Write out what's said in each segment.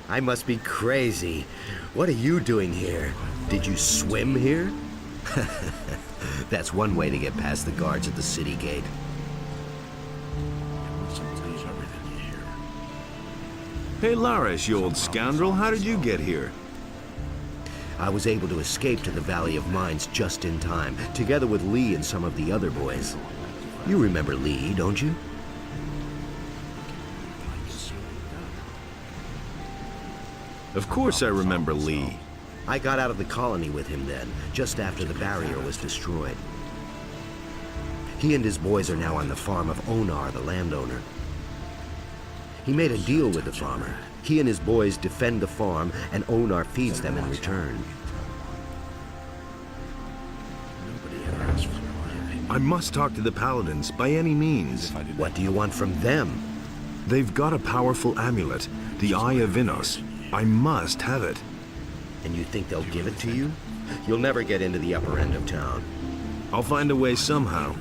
I must be crazy. What are you doing here? Did you swim here? That's one way to get past the guards at the city gate. Hey, Larish, you old scoundrel, how did you get here? I was able to escape to the Valley of Mines just in time, together with Lee and some of the other boys. You remember Lee, don't you? Of course I remember Lee. I got out of the colony with him then, just after the barrier was destroyed. He and his boys are now on the farm of Onar, the landowner. He made a deal with the farmer. He and his boys defend the farm, and Onar feeds them in return. I must talk to the Paladins, by any means. What do you want from them? They've got a powerful amulet, the Eye of Innos. I must have it. And you think they'll give it to you? You'll never get into the upper end of town. I'll find a way somehow.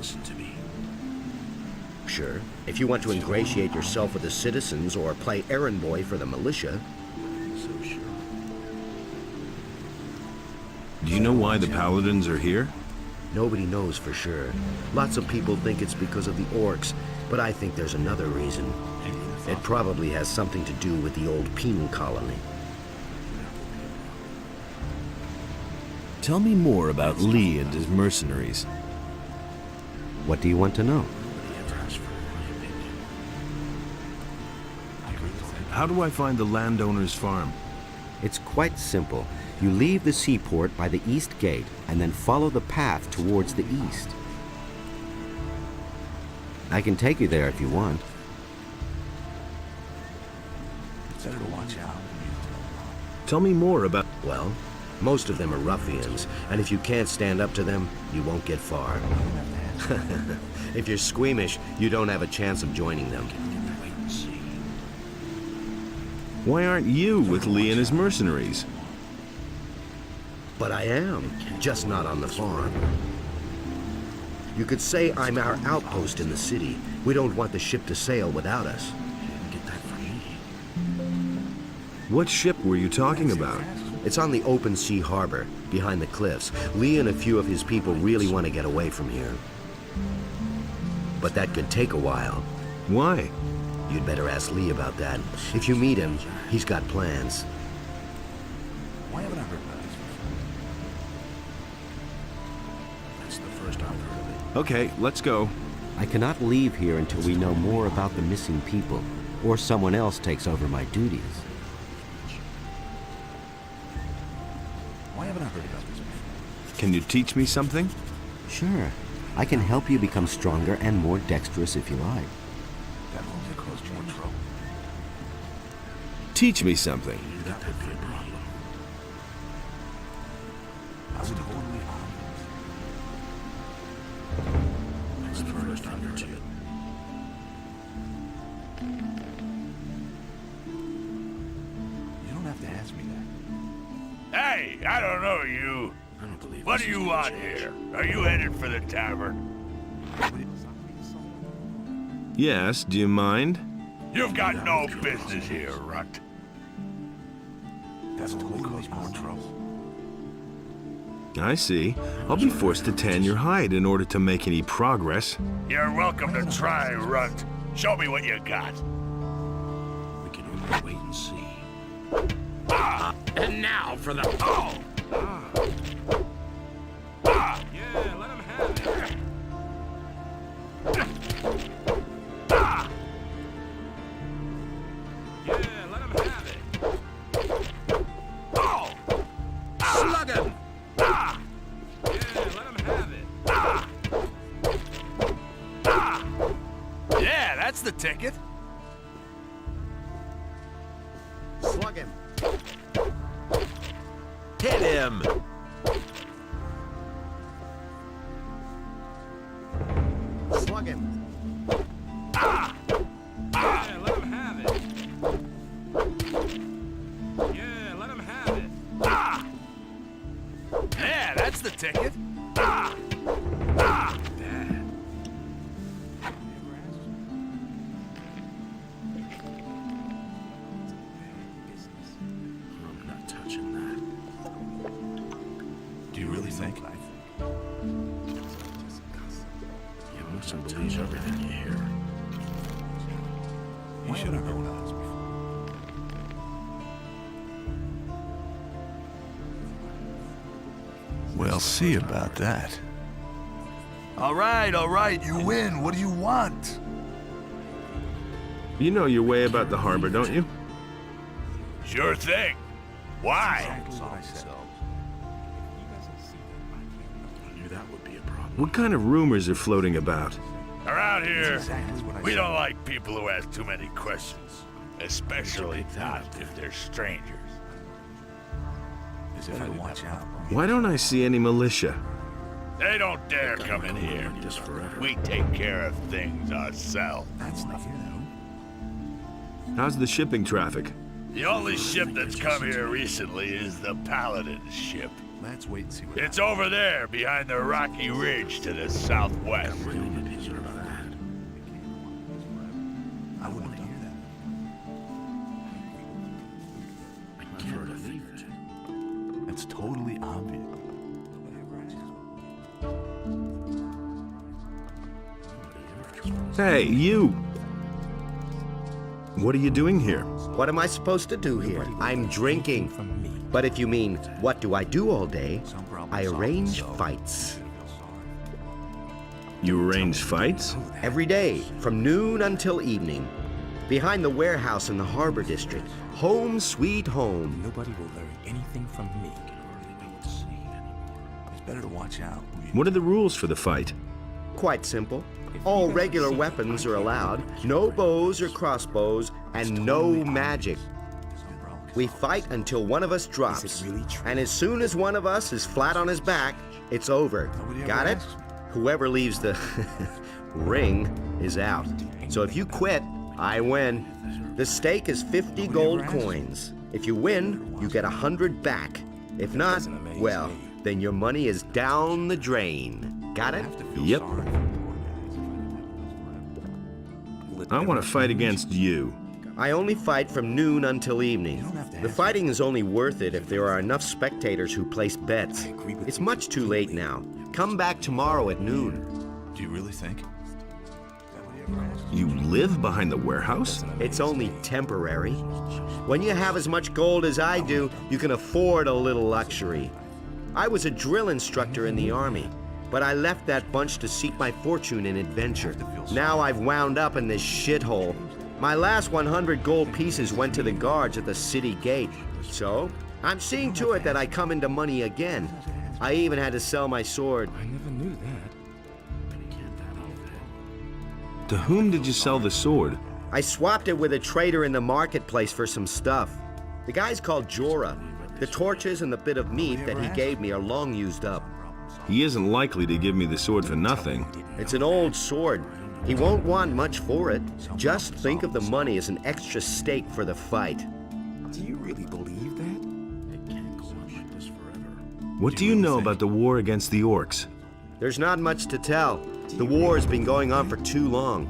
Sure, if you want to ingratiate yourself with the citizens or play errand boy for the militia. Do you know why the Paladins are here? Nobody knows for sure. Lots of people think it's because of the orcs, but I think there's another reason. It probably has something to do with the old penal colony. Tell me more about Lee and his mercenaries. What do you want to know? How do I find the landowner's farm? It's quite simple. You leave the seaport by the east gate and then follow the path towards the east. I can take you there if you want. Better to watch out. Tell me more about... Well, most of them are ruffians, and if you can't stand up to them, you won't get far. If you're squeamish, you don't have a chance of joining them. Why aren't you with Lee and his mercenaries? But I am, just not on the farm. You could say I'm our outpost in the city. We don't want the ship to sail without us. What ship were you talking about? It's on the open sea harbor, behind the cliffs. Lee and a few of his people really want to get away from here. But that could take a while. Why? You'd better ask Lee about that. If you meet him, he's got plans. Why haven't I heard about this before? That's the first I've heard of it. Okay, let's go. I cannot leave here until we know more about the missing people, or someone else takes over my duties. Why haven't I heard about this before? Can you teach me something? Sure. I can help you become stronger and more dexterous if you like. That will only cause more trouble. Teach me something. That would be a problem. I would totally honor it. That's the first I've heard of it. You don't have to ask me that. Hey, I don't know you. I don't believe What this do is you want legit. here? Are you headed for the tavern? Yes, do you mind? You've got no business here, Runt. That's totally cause more trouble. I see. I'll be forced to tan your hide in order to make any progress. You're welcome to try, Runt. Show me what you got. We can only wait and see. And now for the... Oh! Yeah, let him have it. Yeah, let him have it. Oh! Slug him. Yeah, let him have it. Yeah, that's the ticket. Slug him. Hit him. Slug him. Yeah, let him have it. Yeah, let him have it. Yeah, that's the ticket. You mustn't believe everything you hear. You should have known us before. We'll see about that. All right, you win. What do you want? You know your way about the harbor, don't you? Sure thing. Why? That's what I said. I knew that would be a problem. What kind of rumors are floating about? Around here, Exactly what I we said. don't like people who ask too many questions. Especially not if they're strangers. As if I'd watch out. Why don't I see any militia? They don't dare come in here. Just forever. We take care of things ourselves. That's nothing new. How's the shipping traffic? The only ship that's come here recently is the Paladin ship. Let's wait and see what It's over there behind the rocky ridge to the southwest. Really deserve that. I wouldn't have done I can't believe it. that. That's totally obvious. Hey, you! What are you doing here? What am I supposed to do here? I'm drinking. But if you mean, what do I do all day? I arrange fights. You arrange fights? Every day, from noon until evening. Behind the warehouse in the harbor district. Home sweet home. Nobody will learn anything from me. It's better to watch out. What are the rules for the fight? Quite simple. All regular weapons are allowed. No bows or crossbows, and no magic. We fight until one of us drops. really true? And as soon as one of us is flat on his back, it's over. Nobody ever Got it? asks. Whoever leaves the ring is out. So if you quit, I win. The stake is 50 gold ever asks. coins. If you win, you get 100 back. If not, doesn't amaze well, me. then your money is down the drain. Got I it? have to feel Yep. sorry for the poor guys. I want to fight against you. I only fight from noon until evening. don't have to The ask fighting is only worth it if there are enough spectators who place bets. agree with It's you much too late now. Come back tomorrow at noon. Do you really think? Nobody ever asks. You live behind the warehouse? It's only temporary. When you have as much gold as I do, you can afford a little luxury. I was a drill instructor in the army, but I left that bunch to seek my fortune in adventure. Now I've wound up in this shithole. My last 100 gold pieces went to the guards at the city gate. So, I'm seeing to it that I come into money again. I even had to sell my sword. I never knew that. To whom did you sell the sword? I swapped it with a trader in the marketplace for some stuff. The guy's called Jorah. The torches and the bit of meat that he gave me are long used up. He isn't likely to give me the sword for nothing. It's an old sword. He won't want much for it. Just think of the money as an extra stake for the fight. Do you really believe that? It can't go on like this forever. What do you know about the war against the orcs? There's not much to tell. The war has been going on for too long.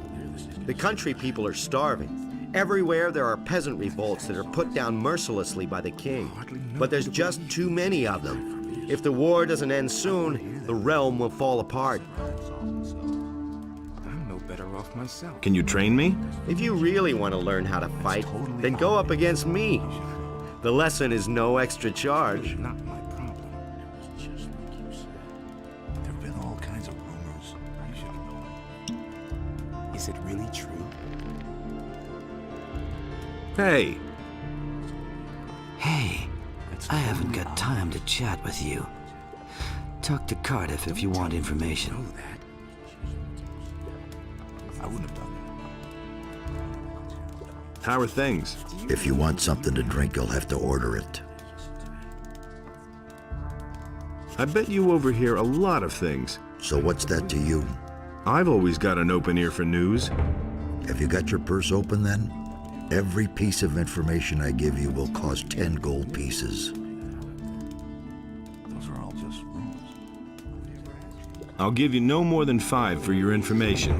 The country people are starving. Everywhere there are peasant revolts that are put down mercilessly by the king. But there's just too many of them. If the war doesn't end soon, the realm will fall apart. I'm no better off myself. Can you train me? If you really want to learn how to fight, then go up against me. The lesson is no extra charge. Not my problem. Just like you said. There have been all kinds of rumors. You should have known. Is it really true? Hey, Hey, That's I haven't totally got time to chat with you. Talk to Cardiff if you want information. Know that. I wouldn't have done how are things? If you want something to drink, you'll have to order it. I bet you overhear a lot of things. So what's that to you? I've always got an open ear for news. Have you got your purse open then? Every piece of information I give you will cost 10 gold pieces. that. Those are all just rumors. I'll give you no more than 5 for your information.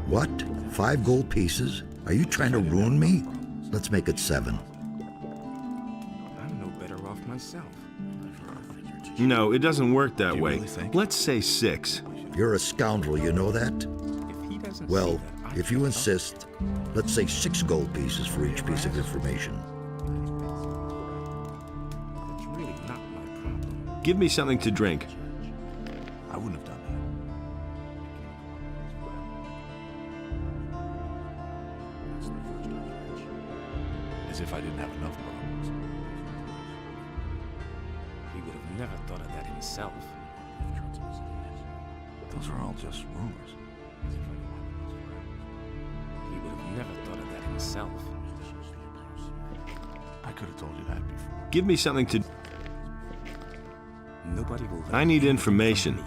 What? 5 gold pieces? Are you trying to ruin me? Let's make it 7. I'm no better off myself. No, it doesn't work that You way. really think? Let's say 6. You're a scoundrel, you know that? If he doesn't Well, see that, I if you can't insist, let's say 6 gold pieces for each piece of information. help. It's really not my problem. Give me something to drink. I wouldn't have done that. As if I didn't have enough problems. He would have never thought of that himself. Those are all just rumors. He would have never thought of that himself. I could have told you that before. Give me something to... Nobody will. I need information.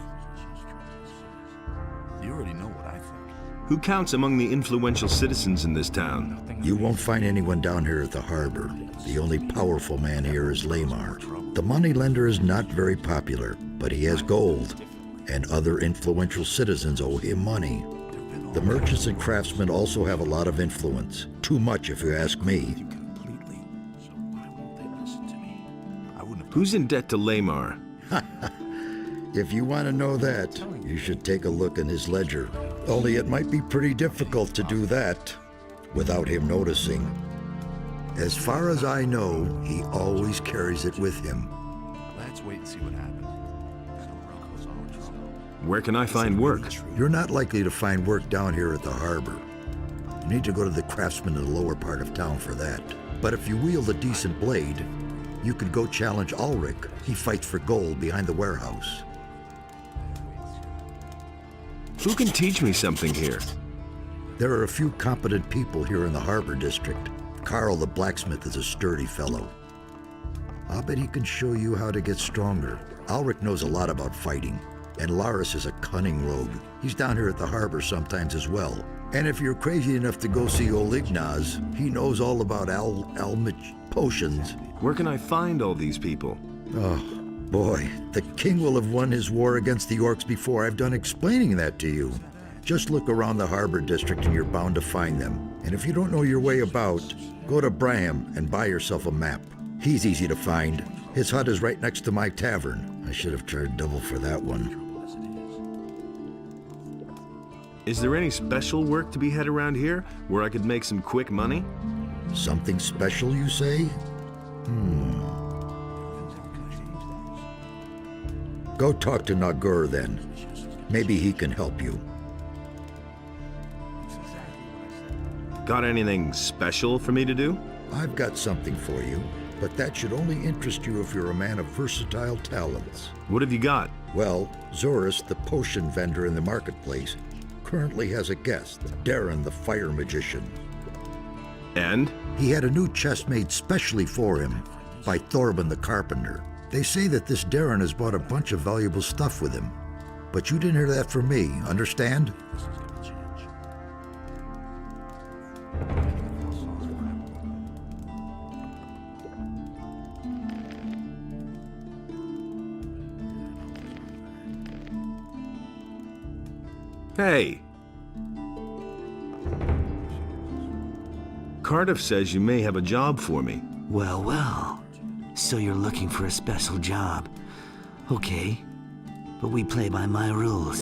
You already know what I think. Who counts among the influential citizens in this town? You won't find anyone down here at the harbor. The only powerful man here is Lamar. The moneylender is not very popular, but he has gold, and other influential citizens owe him money. The merchants and craftsmen also have a lot of influence. Too much, if you ask me. Completely. So why won't they listen to me? I wouldn't have. Who's in debt to Lamar? If you want to know that, you should take a look in his ledger. Only it might be pretty difficult to do that without him noticing. As far as I know, he always carries it with him. Let's wait and see what happens. Rocco's all in trouble. Where can I find work? You're not likely to find work down here at the harbor. You need to go to the craftsman in the lower part of town for that. But if you wield a decent blade, you could go challenge Ulrich. He fights for gold behind the warehouse. Who can teach me something here? There are a few competent people here in the harbor district. Carl the blacksmith is a sturdy fellow. I'll bet he can show you how to get stronger. Ulrich knows a lot about fighting, and Laris is a cunning rogue. He's down here at the harbor sometimes as well. And if you're crazy enough to go see old Ignaz, he knows all about Almich potions. Where can I find all these people? Oh, boy, the king will have won his war against the orcs before I've done explaining that to you. Just look around the harbor district and you're bound to find them. And if you don't know your way about, go to Braham and buy yourself a map. He's easy to find. His hut is right next to my tavern. I should have charged double for that one. Is there any special work to be had around here where I could make some quick money? Something special, you say? Go talk to Nagur then. Maybe he can help you. Got anything special for me to do? I've got something for you, but that should only interest you if you're a man of versatile talents. What have you got? Well, Zorus, the potion vendor in the marketplace, currently has a guest, Darren the fire magician. And? He had a new chest made specially for him by Thorben the carpenter. They say that this Darren has bought a bunch of valuable stuff with him. But you didn't hear that from me, understand? Hey! Cardiff says you may have a job for me. Well, well. So you're looking for a special job. Okay. But we play by my rules.